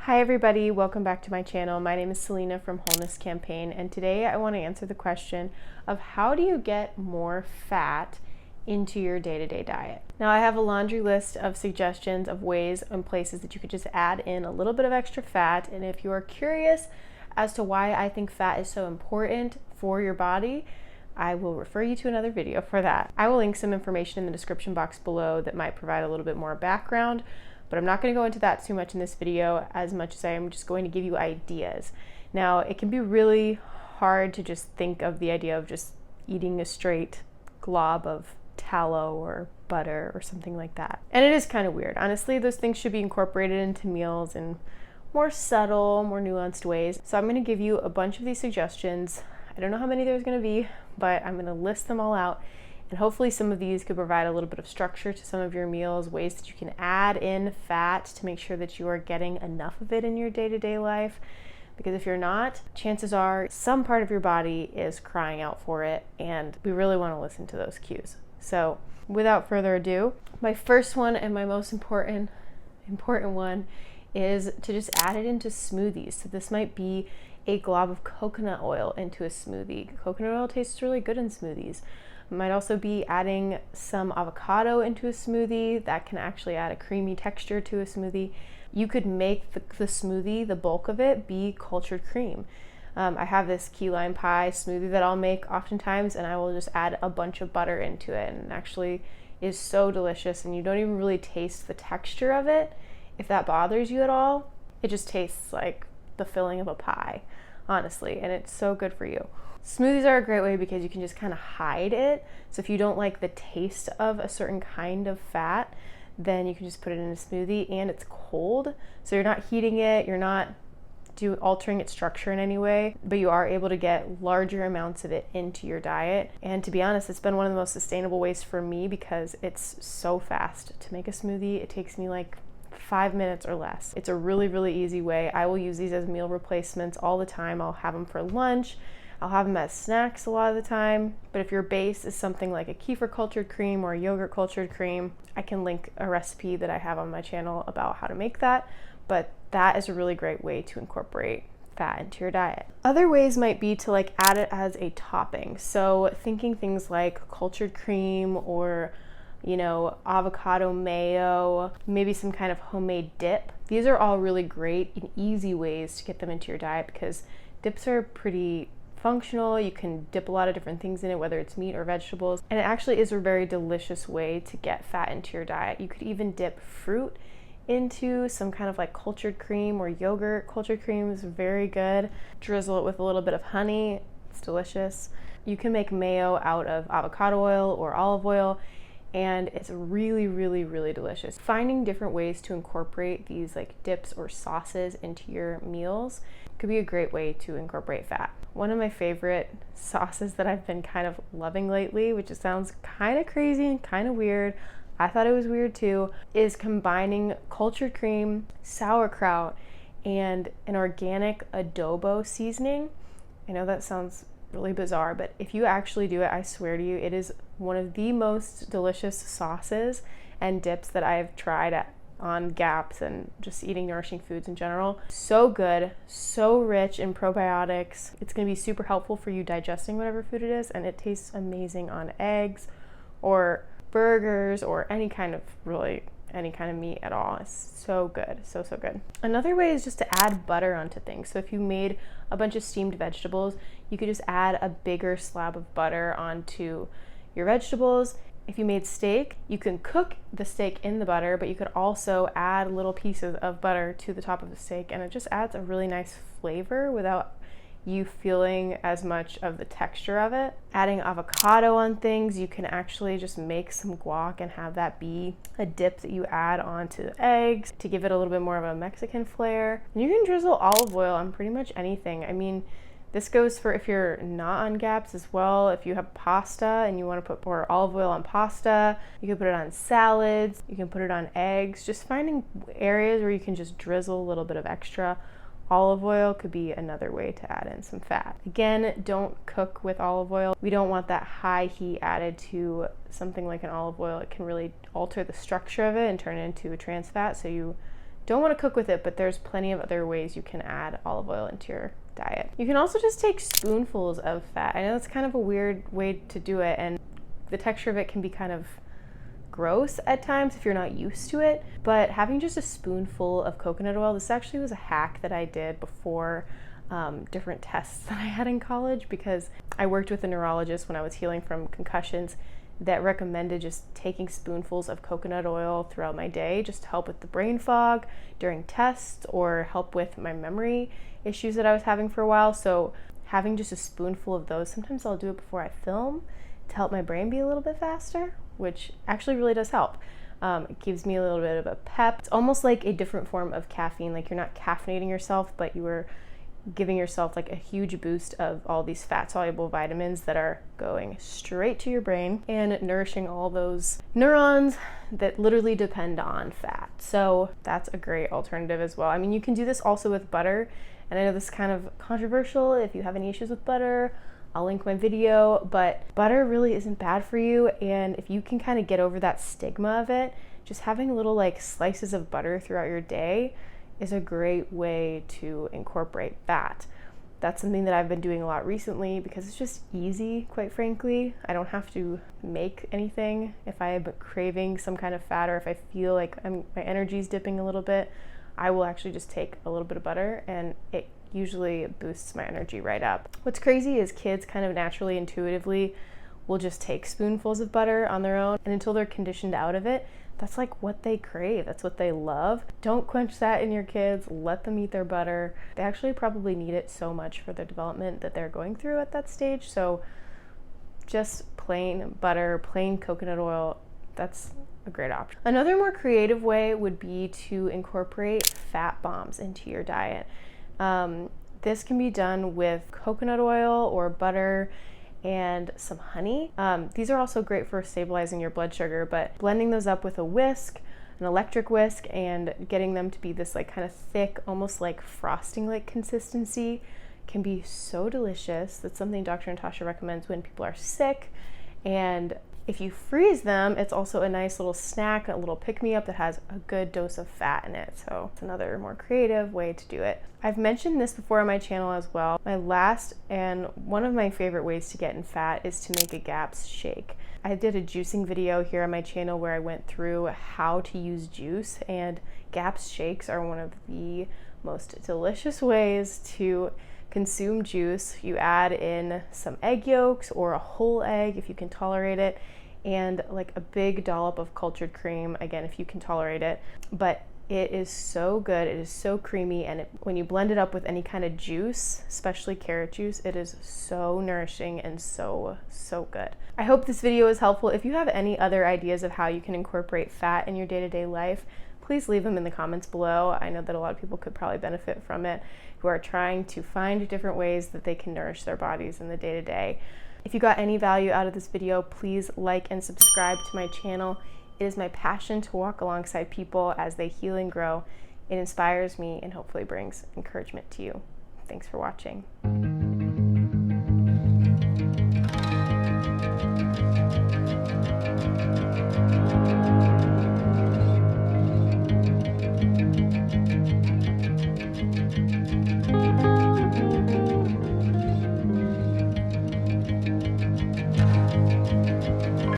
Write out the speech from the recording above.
Hi everybody, welcome back to my channel. My name is Selena from Wholeness Campaign, and today I want to answer the question of how do you get more fat into your day-to-day diet. Now I have a laundry list of suggestions of ways and places that you could just add in a little bit of extra fat, and if you are curious as to why I think fat is so important for your body, I will refer you to another video for that. I will link some information in the description box below that might provide a little bit more background, but I'm not going to go into that too much in this video as much as I am just going to give you ideas. Now, it can be really hard to just think of the idea of just eating a straight glob of tallow or butter or something like that. And it is kind of weird. Honestly, those things should be incorporated into meals in more subtle, more nuanced ways. So I'm going to give you a bunch of these suggestions. I don't know how many there's going to be, but I'm going to list them all out. And hopefully some of these could provide a little bit of structure to some of your meals, ways that you can add in fat to make sure that you are getting enough of it in your day-to-day life. Because if you're not, chances are some part of your body is crying out for it, and we really want to listen to those cues. So without further ado, my first one and my most important one is to just add it into smoothies. So this might be a glob of coconut oil into a smoothie. Coconut oil tastes really good in smoothies. Might also be adding some avocado into a smoothie. That can actually add a creamy texture to a smoothie. You could make the smoothie, the bulk of it, be cultured cream. I have this key lime pie smoothie that I'll make oftentimes, and I will just add a bunch of butter into it, and it actually is so delicious, and you don't even really taste the texture of it. If that bothers you at all, it just tastes like the filling of a pie, honestly, and it's so good for you. Smoothies are a great way because you can just kind of hide it. So if you don't like the taste of a certain kind of fat, then you can just put it in a smoothie, and it's cold. So you're not heating it, you're not altering its structure in any way, but you are able to get larger amounts of it into your diet. And to be honest, it's been one of the most sustainable ways for me because it's so fast to make a smoothie. It takes me like 5 minutes or less. It's a really, really easy way. I will use these as meal replacements all the time. I'll have them for lunch. I'll have them as snacks a lot of the time, but if your base is something like a kefir cultured cream or a yogurt cultured cream, I can link a recipe that I have on my channel about how to make that, but that is a really great way to incorporate fat into your diet. Other ways might be to add it as a topping. So thinking things like cultured cream or avocado mayo, maybe some kind of homemade dip. These are all really great and easy ways to get them into your diet because dips are pretty functional. You can dip a lot of different things in it, whether it's meat or vegetables, and it actually is a very delicious way to get fat into your diet. You could even dip fruit into some kind of cultured cream or yogurt. Cultured cream is very good. Drizzle it with a little bit of honey. It's delicious. You can make mayo out of avocado oil or olive oil, and it's really, really, really delicious. Finding different ways to incorporate these dips or sauces into your meals could be a great way to incorporate fat. One of my favorite sauces that I've been kind of loving lately, which sounds kind of crazy and kind of weird, I thought it was weird too, is combining cultured cream, sauerkraut, and an organic adobo seasoning. I know that sounds really bizarre, but if you actually do it, I swear to you, it is one of the most delicious sauces and dips that I've tried on gaps and just eating nourishing foods in general. So good, so rich in probiotics. It's going to be super helpful for you digesting whatever food it is, and it tastes amazing on eggs or burgers or any kind of meat at all. It's so good, so good. Another way is just to add butter onto things. So if you made a bunch of steamed vegetables, you could just add a bigger slab of butter onto your vegetables. If you made steak, you can cook the steak in the butter, but you could also add little pieces of butter to the top of the steak, and it just adds a really nice flavor without you feeling as much of the texture of it. Adding avocado on things, you can actually just make some guac and have that be a dip that you add onto eggs to give it a little bit more of a Mexican flair. And you can drizzle olive oil on pretty much anything. I mean, this goes for if you're not on GAPS as well. If you have pasta and you want to put more olive oil on pasta, you can put it on salads, you can put it on eggs. Just finding areas where you can just drizzle a little bit of extra olive oil could be another way to add in some fat. Again, don't cook with olive oil. We don't want that high heat added to something like an olive oil. It can really alter the structure of it and turn it into a trans fat, so you don't want to cook with it, but there's plenty of other ways you can add olive oil into your diet. You can also just take spoonfuls of fat. I know that's kind of a weird way to do it, and the texture of it can be kind of gross at times if you're not used to it, but having just a spoonful of coconut oil, this actually was a hack that I did before different tests that I had in college, because I worked with a neurologist when I was healing from concussions that recommended just taking spoonfuls of coconut oil throughout my day just to help with the brain fog during tests or help with my memory issues that I was having for a while. So having just a spoonful of those, sometimes I'll do it before I film to help my brain be a little bit faster, which actually really does help. It gives me a little bit of a pep. It's almost like a different form of caffeine. Like, you're not caffeinating yourself, but you are giving yourself like a huge boost of all these fat soluble vitamins that are going straight to your brain and nourishing all those neurons that literally depend on fat. So that's a great alternative as well. I mean, you can do this also with butter, and I know this is kind of controversial. If you have any issues with butter, I'll link my video, but butter really isn't bad for you. And if you can kind of get over that stigma of it, just having little like slices of butter throughout your day is a great way to incorporate fat. That's something that I've been doing a lot recently because it's just easy, quite frankly. I don't have to make anything. If I am craving some kind of fat, or if I feel like my energy's dipping a little bit, I will actually just take a little bit of butter, and it usually boosts my energy right up. What's crazy is kids kind of naturally, intuitively will just take spoonfuls of butter on their own, and until they're conditioned out of it, that's like what they crave. That's what they love. Don't quench that in your kids. Let them eat their butter. They actually probably need it so much for the development that they're going through at that stage. So just plain butter, plain coconut oil, that's a great option. Another more creative way would be to incorporate fat bombs into your diet. This can be done with coconut oil or butter and some honey. These are also great for stabilizing your blood sugar, but blending those up with a whisk, an electric whisk, and getting them to be this like kind of thick, almost like frosting like consistency can be so delicious. That's something Dr. Natasha recommends when people are sick. And if you freeze them, it's also a nice little snack, a little pick-me-up that has a good dose of fat in it. So it's another more creative way to do it. I've mentioned this before on my channel as well. My last and one of my favorite ways to get in fat is to make a GAPS shake. I did a juicing video here on my channel where I went through how to use juice, and GAPS shakes are one of the most delicious ways to consume juice. You add in some egg yolks or a whole egg if you can tolerate it, and like a big dollop of cultured cream, again if you can tolerate it. But it is so good, it is so creamy, and when you blend it up with any kind of juice, especially carrot juice, it is so nourishing and so good. I hope this video is helpful. If you have any other ideas of how you can incorporate fat in your day-to-day life, please leave them in the comments below. I know that a lot of people could probably benefit from it, who are trying to find different ways that they can nourish their bodies in the day-to-day. If you got any value out of this video, please like and subscribe to my channel. It is my passion to walk alongside people as they heal and grow. It inspires me and hopefully brings encouragement to you. Thanks for watching.